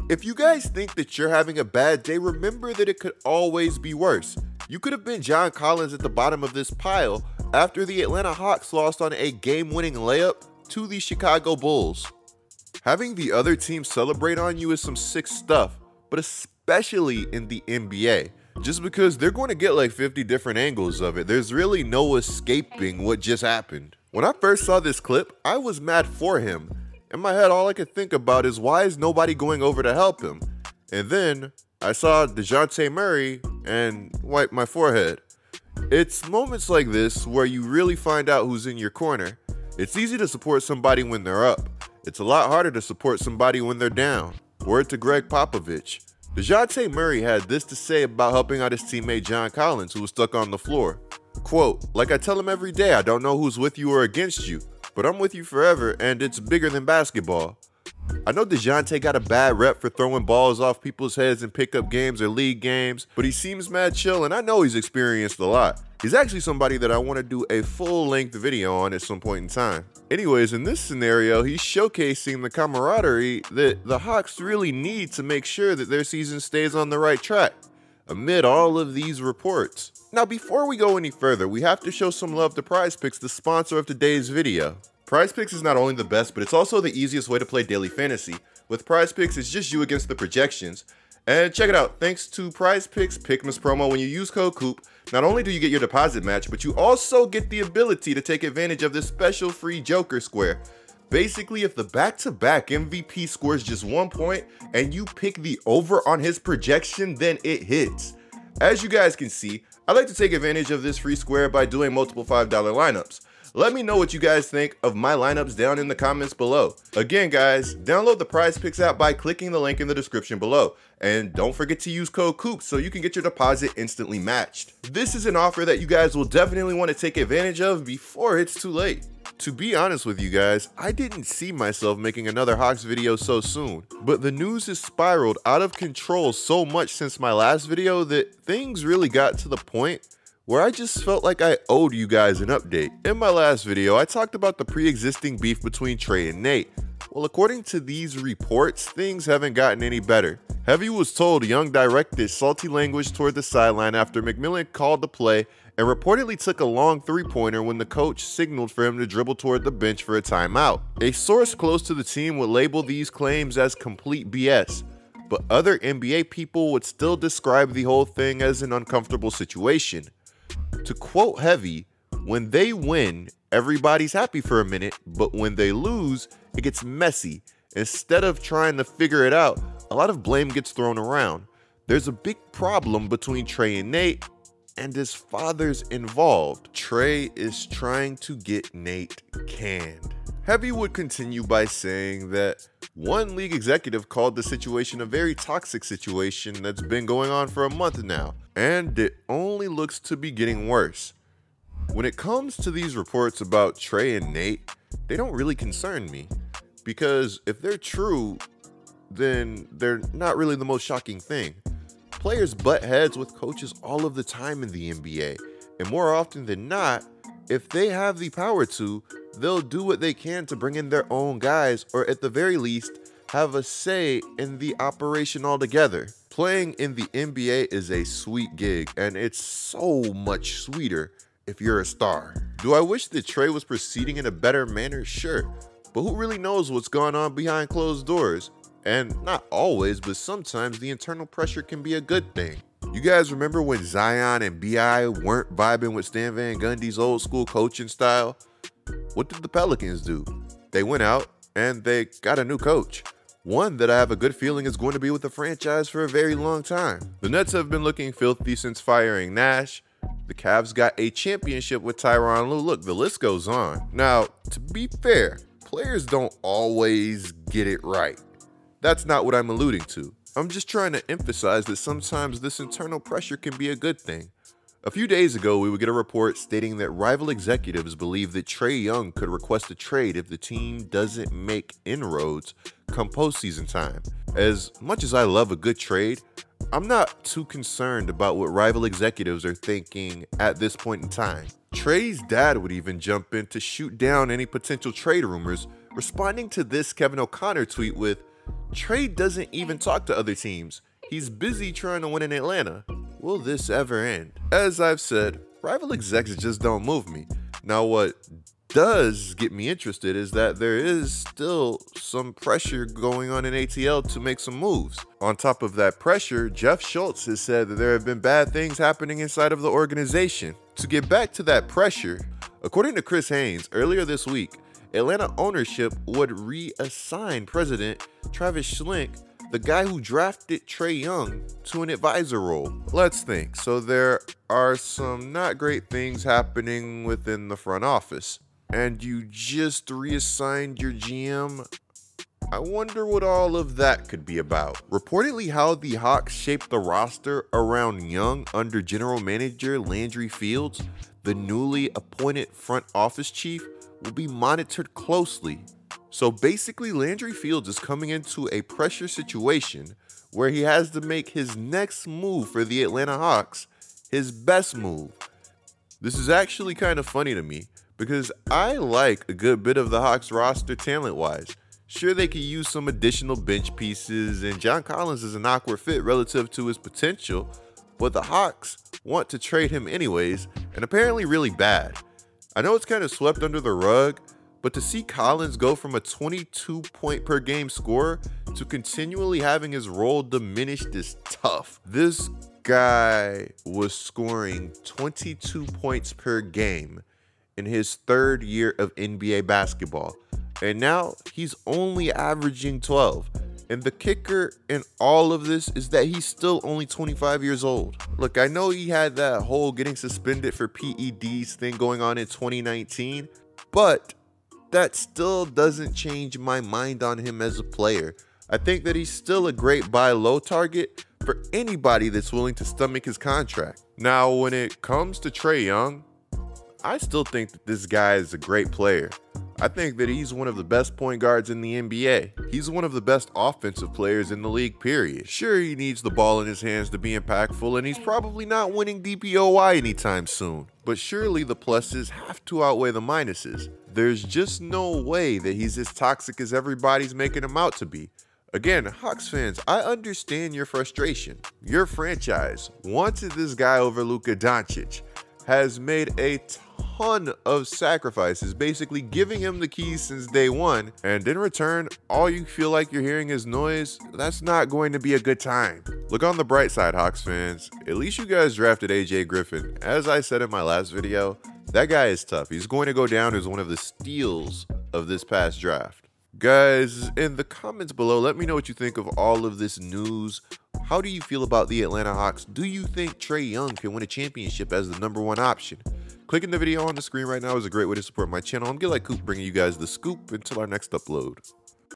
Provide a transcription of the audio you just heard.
If you guys think that you're having a bad day, remember that it could always be worse. You could have been John Collins at the bottom of this pile after the Atlanta Hawks lost on a game-winning layup to the Chicago Bulls. Having the other team celebrate on you is some sick stuff, but especially in the NBA. Just because they're going to get like 50 different angles of it, there's really no escaping what just happened. When I first saw this clip, I was mad for him. In my head, all I could think about is why is nobody going over to help him? And then I saw DeJounte Murray and wiped my forehead. It's moments like this where you really find out who's in your corner. It's easy to support somebody when they're up. It's a lot harder to support somebody when they're down. Word to Greg Popovich. DeJounte Murray had this to say about helping out his teammate John Collins, who was stuck on the floor. Quote, "Like I tell him every day, I don't know who's with you or against you, but I'm with you forever, and it's bigger than basketball." I know DeJounte got a bad rep for throwing balls off people's heads in pickup games or league games, but he seems mad chill, and I know he's experienced a lot. He's actually somebody that I want to do a full-length video on at some point in time. Anyways, in this scenario, he's showcasing the camaraderie that the Hawks really need to make sure that their season stays on the right track, amid all of these reports. Now, before we go any further, we have to show some love to PrizePicks, the sponsor of today's video. PrizePicks is not only the best, but it's also the easiest way to play daily fantasy. With PrizePicks, it's just you against the projections. And check it out, thanks to PrizePicks Pick'ems promo, when you use code COOP, not only do you get your deposit match, but you also get the ability to take advantage of this special free Joker Square. Basically, if the back-to-back MVP scores just 1 point and you pick the over on his projection, then it hits. As you guys can see, I like to take advantage of this free square by doing multiple $5 lineups. Let me know what you guys think of my lineups down in the comments below. Again guys, download the PrizePicks app by clicking the link in the description below. And don't forget to use code COOP so you can get your deposit instantly matched. This is an offer that you guys will definitely want to take advantage of before it's too late. To be honest with you guys, I didn't see myself making another Hawks video so soon, but the news has spiraled out of control so much since my last video that things really got to the point where I just felt like I owed you guys an update. In my last video, I talked about the pre-existing beef between Trae and Nate. Well, according to these reports, things haven't gotten any better. Heavy was told Young directed salty language toward the sideline after McMillan called the play and reportedly took a long three-pointer when the coach signaled for him to dribble toward the bench for a timeout. A source close to the team would label these claims as complete BS, but other NBA people would still describe the whole thing as an uncomfortable situation. To quote Heavy, "When they win, everybody's happy for a minute, but when they lose, it gets messy. Instead of trying to figure it out, a lot of blame gets thrown around. There's a big problem between Trae and Nate, and his father's involved. Trae is trying to get Nate canned." Heavy would continue by saying that one league executive called the situation a very toxic situation that's been going on for a month now, and it only looks to be getting worse. When it comes to these reports about Trae and Nate, they don't really concern me, because if they're true, then they're not really the most shocking thing. Players butt heads with coaches all of the time in the NBA, and more often than not, if they have the power to, they'll do what they can to bring in their own guys, or at the very least, have a say in the operation altogether. Playing in the NBA is a sweet gig, and it's so much sweeter if you're a star. Do I wish that Trae was proceeding in a better manner? Sure, but who really knows what's going on behind closed doors? And not always, but sometimes the internal pressure can be a good thing. You guys remember when Zion and B.I. weren't vibing with Stan Van Gundy's old school coaching style? What did the Pelicans do? They went out and they got a new coach. One that I have a good feeling is going to be with the franchise for a very long time. The Nets have been looking filthy since firing Nash. The Cavs got a championship with Tyronn Lue. Look, the list goes on. Now, to be fair, players don't always get it right. That's not what I'm alluding to. I'm just trying to emphasize that sometimes this internal pressure can be a good thing. A few days ago, we would get a report stating that rival executives believe that Trae Young could request a trade if the team doesn't make inroads come postseason time. As much as I love a good trade, I'm not too concerned about what rival executives are thinking at this point in time. Trae's dad would even jump in to shoot down any potential trade rumors, responding to this Kevin O'Connor tweet with, Trae doesn't even talk to other teams. He's busy trying to win in Atlanta. Will this ever end? As I've said, rival execs just don't move me. Now what does get me interested is that there is still some pressure going on in ATL to make some moves. On top of that pressure, Jeff Schultz has said that there have been bad things happening inside of the organization. To get back to that pressure, according to Chris Haynes, earlier this week, Atlanta ownership would reassign President Travis Schlenk, the guy who drafted Trae Young, to an advisor role. Let's think. So there are some not great things happening within the front office, and you just reassigned your GM? I wonder what all of that could be about. Reportedly, how the Hawks shaped the roster around Young under general manager Landry Fields, the newly appointed front office chief, will be monitored closely. So basically, Landry Fields is coming into a pressure situation where he has to make his next move for the Atlanta Hawks his best move. This is actually kind of funny to me because I like a good bit of the Hawks roster talent-wise. Sure, they could use some additional bench pieces, and John Collins is an awkward fit relative to his potential, but the Hawks want to trade him anyways, and apparently really bad. I know it's kind of swept under the rug, but to see Collins go from a 22-point-per-game scorer to continually having his role diminished is tough. This guy was scoring 22 points per game in his third year of NBA basketball, and now he's only averaging 12. And the kicker in all of this is that he's still only 25 years old. Look, I know he had that whole getting suspended for PEDs thing going on in 2019, but that still doesn't change my mind on him as a player. I think that he's still a great buy low target for anybody that's willing to stomach his contract. Now, when it comes to Trae Young, I still think that this guy is a great player. I think that he's one of the best point guards in the NBA. He's one of the best offensive players in the league, period. Sure, he needs the ball in his hands to be impactful, and he's probably not winning DPOY anytime soon. But surely the pluses have to outweigh the minuses. There's just no way that he's as toxic as everybody's making him out to be. Again, Hawks fans, I understand your frustration. Your franchise wanted this guy over Luka Doncic, has made a ton of sacrifices, basically giving him the keys since day one, and in return, all you feel like you're hearing is noise. That's not going to be a good time. Look on the bright side, Hawks fans. At least you guys drafted AJ Griffin. As I said in my last video, that guy is tough. He's going to go down as one of the steals of this past draft. Guys, in the comments below, let me know what you think of all of this news. How do you feel about the Atlanta Hawks? Do you think Trae Young can win a championship as the #1 option? Clicking the video on the screen right now is a great way to support my channel. I'm GetLikeCoop, bringing you guys the scoop until our next upload.